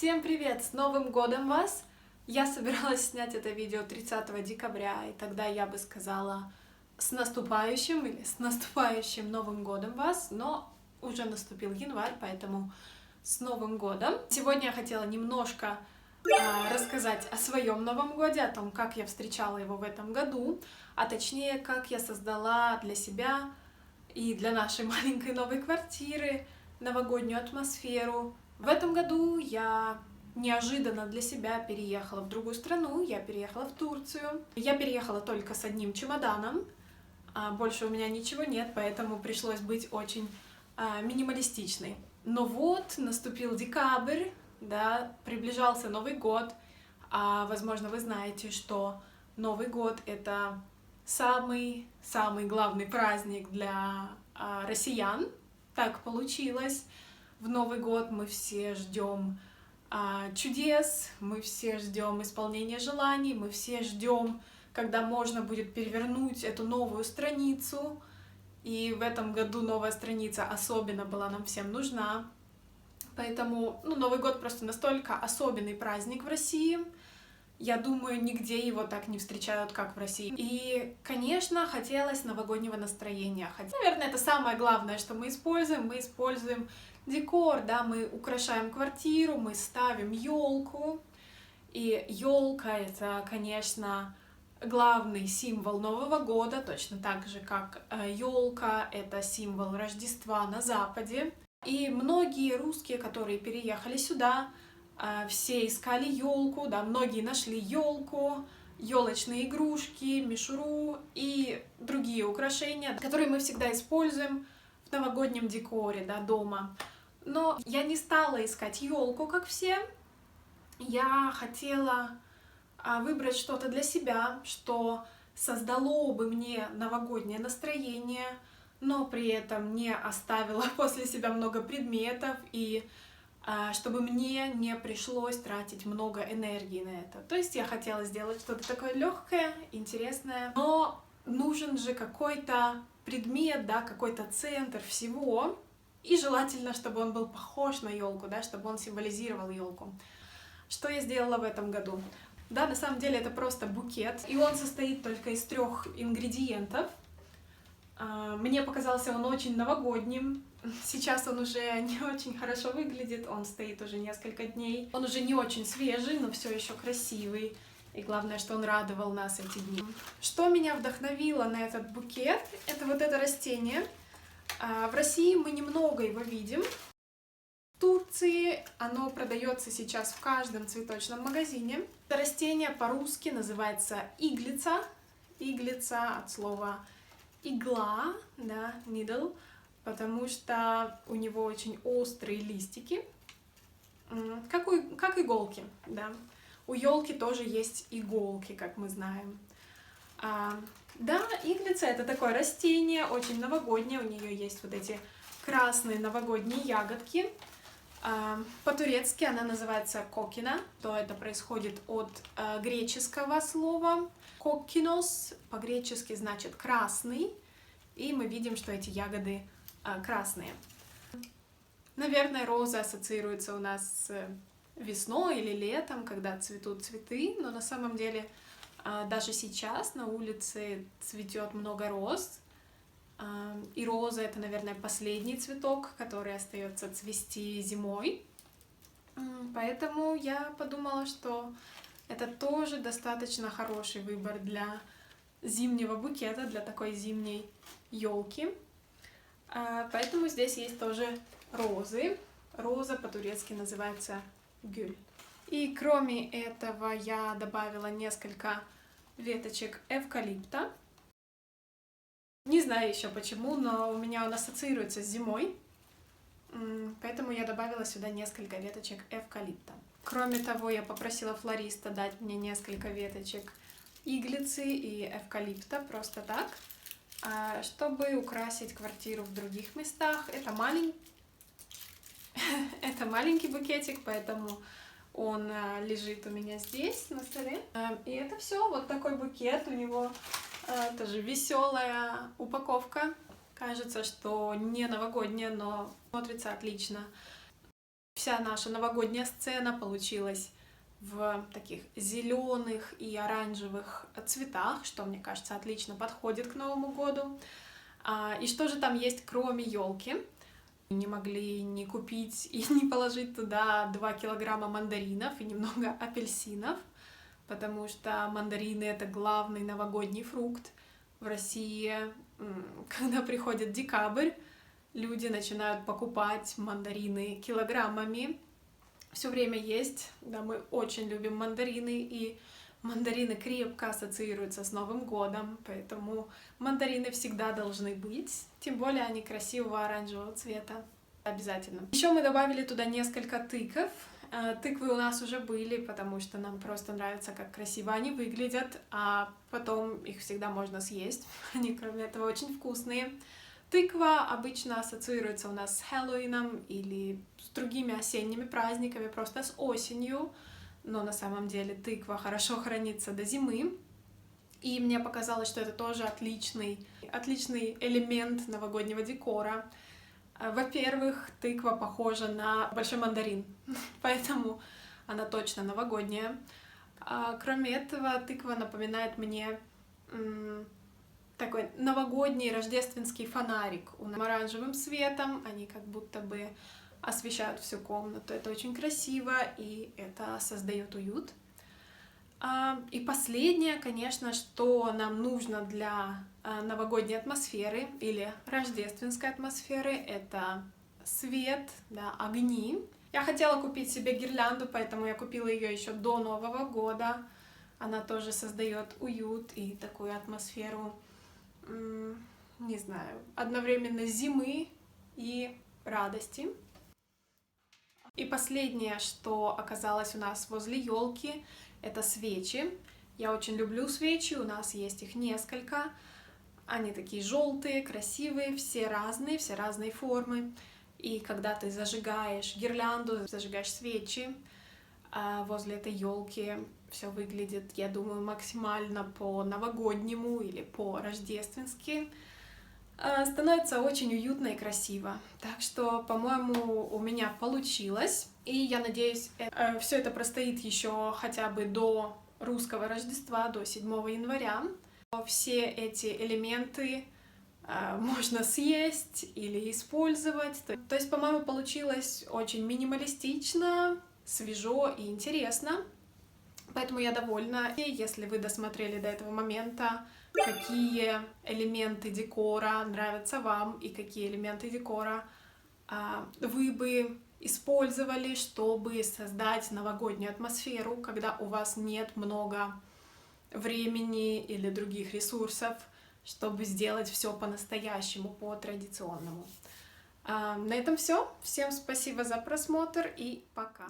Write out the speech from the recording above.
Всем привет! С Новым годом вас! Я собиралась снять это видео 30 декабря, и тогда я бы сказала с наступающим или с наступающим Новым годом вас, но уже наступил январь, поэтому с Новым годом! Сегодня я хотела немножко рассказать о своем Новом годе, о том, как я встречала его в этом году, а точнее, как я создала для себя и для нашей маленькой новой квартиры новогоднюю атмосферу. В этом году я неожиданно для себя переехала в другую страну, я переехала в Турцию. Я переехала только с одним чемоданом, больше у меня ничего нет, поэтому пришлось быть очень минималистичной. Но вот наступил декабрь, да, приближался Новый год, возможно, вы знаете, что Новый год — это самый главный праздник для россиян. Так получилось. В Новый год мы все ждем чудес, мы все ждем исполнения желаний, мы все ждем, когда можно будет перевернуть эту новую страницу. И в этом году новая страница особенно была нам всем нужна. Поэтому Новый год просто настолько особенный праздник в России. Я думаю, нигде его так не встречают, как в России. И, конечно, хотелось новогоднего настроения. Наверное, это самое главное, что мы используем. Мы используем декор, да, мы украшаем квартиру, мы ставим елку. И елка — это, конечно, главный символ Нового года, точно так же, как елка — это символ Рождества на Западе. И многие русские, которые переехали сюда, все искали елку, да, многие нашли елку, елочные игрушки, мишуру и другие украшения, которые мы всегда используем в новогоднем декоре, да, дома. Но я не стала искать елку, как все. Я хотела выбрать что-то для себя, что создало бы мне новогоднее настроение, но при этом не оставило после себя много предметов и чтобы мне не пришлось тратить много энергии на это. То есть я хотела сделать что-то такое легкое, интересное, но нужен же какой-то предмет, да, какой-то центр всего, и желательно, чтобы он был похож на елку, да, чтобы он символизировал елку. Что я сделала в этом году? Да, на самом деле это просто букет, и он состоит только из 3 ингредиентов. Мне показался он очень новогодним. Сейчас он уже не очень хорошо выглядит, он стоит уже несколько дней. Он уже не очень свежий, но все еще красивый. И главное, что он радовал нас эти дни. Что меня вдохновило на этот букет, это вот это растение. В России мы немного его видим. В Турции оно продается сейчас в каждом цветочном магазине. Это растение по-русски называется иглица. Иглица от слова игла, да, needle, потому что у него очень острые листики, как иголки, да. У елки тоже есть иголки, как мы знаем. Да, иглица — это такое растение, очень новогоднее, у нее есть вот эти красные новогодние ягодки. По-турецки она называется кокина, то это происходит от греческого слова. Коккинос по-гречески значит красный, и мы видим, что эти ягоды красные. Наверное, розы ассоциируются у нас с весной или летом, когда цветут цветы, но на самом деле даже сейчас на улице цветет много роз, и роза — это, наверное, последний цветок, который остается цвести зимой. Поэтому я подумала, что это тоже достаточно хороший выбор для зимнего букета, для такой зимней елки. Поэтому здесь есть тоже розы. Роза по-турецки называется гюль. И кроме этого я добавила несколько веточек эвкалипта. Не знаю еще почему, но у меня он ассоциируется с зимой. Поэтому я добавила сюда несколько веточек эвкалипта. Кроме того, я попросила флориста дать мне несколько веточек иглицы и эвкалипта, просто так, чтобы украсить квартиру в других местах. Это маленький букетик, поэтому он лежит у меня здесь на столе. И это все, вот такой букет, у него тоже веселая упаковка. Кажется, что не новогодняя, но смотрится отлично. вся наша новогодняя сцена получилась в таких зеленых и оранжевых цветах, что, мне кажется, отлично подходит к Новому году. И что же там есть, кроме елки? Не могли не купить и не положить туда 2 килограмма мандаринов и немного апельсинов, потому что мандарины — это главный новогодний фрукт. В России, когда приходит декабрь, люди начинают покупать мандарины килограммами, все время есть. Да, мы очень любим мандарины, и мандарины крепко ассоциируются с Новым годом, поэтому мандарины всегда должны быть, тем более они красивого оранжевого цвета. Обязательно. Еще мы добавили туда несколько тыкв. Тыквы у нас уже были, потому что нам просто нравится, как красиво они выглядят, а потом их всегда можно съесть. Они, кроме этого, очень вкусные. Тыква обычно ассоциируется у нас с Хэллоуином или с другими осенними праздниками, просто с осенью, но на самом деле тыква хорошо хранится до зимы. И мне показалось, что это тоже отличный элемент новогоднего декора. Во-первых, тыква похожа на большой мандарин, поэтому она точно новогодняя. Кроме этого, тыква напоминает мне такой новогодний рождественский фонарик оранжевым светом. Они как будто бы освещают всю комнату. Это очень красиво, и это создает уют. И последнее, конечно, что нам нужно для новогодней атмосферы или рождественской атмосферы, это свет, да, огни. Я хотела купить себе гирлянду, поэтому я купила ее еще до Нового года. Она тоже создает уют и такую атмосферу, не знаю, одновременно зимы и радости. И последнее, что оказалось у нас возле елки, это свечи. Я очень люблю свечи, у нас есть их несколько. Они такие желтые, красивые, все разные формы. И когда ты зажигаешь гирлянду, зажигаешь свечи возле этой елки, все выглядит, я думаю, максимально по-новогоднему или по-рождественски. Становится очень уютно и красиво. Так что, по-моему, у меня получилось. И я надеюсь, все это простоит еще хотя бы до русского Рождества, до 7 января. Все эти элементы можно съесть или использовать. То есть, по-моему, получилось очень минималистично, свежо и интересно. Поэтому я довольна. И если вы досмотрели до этого момента, какие элементы декора нравятся вам и какие элементы декора вы бы использовали, чтобы создать новогоднюю атмосферу, когда у вас нет много времени или других ресурсов, чтобы сделать все по-настоящему, по-традиционному. На этом все. Всем спасибо за просмотр и пока!